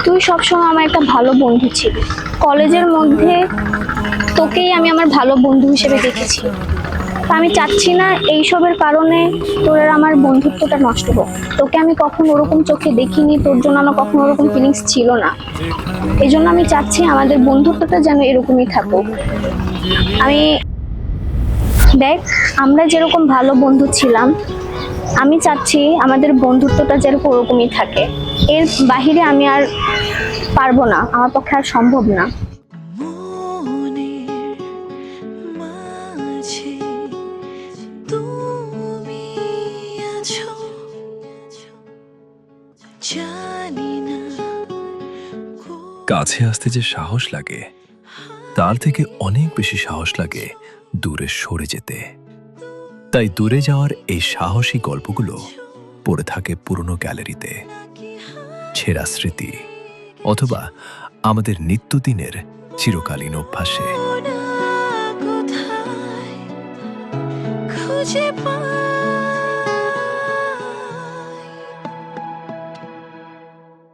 তুই সবসময় আমার একটা ভালো বন্ধু ছিলি। কলেজের মধ্যে তোকেই আমি আমার ভালো বন্ধু হিসেবে দেখেছি। আমি চাচ্ছি না এইসবের কারণে তোর আর আমার বন্ধুত্বটা নষ্ট হোক। তোকে আমি কখনো ওরকম চোখে দেখিনি, তোর জন্য আমার কখনো ওরকম ফিলিংস ছিল না। এই জন্য আমি চাচ্ছি আমাদের বন্ধুত্বটা যেন এরকমই থাকুক। আমি দেখ, আমরা যেরকম ভালো বন্ধু ছিলাম, আমি চাচ্ছি আমাদের বন্ধুত্বটা যেরকম ওরকমই থাকে। এর বাহিরে আমি আর পারবো না, আমার পক্ষে আর সম্ভব না। কাছে আসতে যে সাহস লাগে, তার থেকে অনেক বেশি সাহস লাগে দূরে সরে যেতে। তাই দূরে যাওয়ার এই সাহসী গল্পগুলো পড়ে থাকে পুরনো গ্যালারিতে, ছেঁড়া স্মৃতি অথবা আমাদের নিত্যদিনের চিরকালীন অভ্যাসে।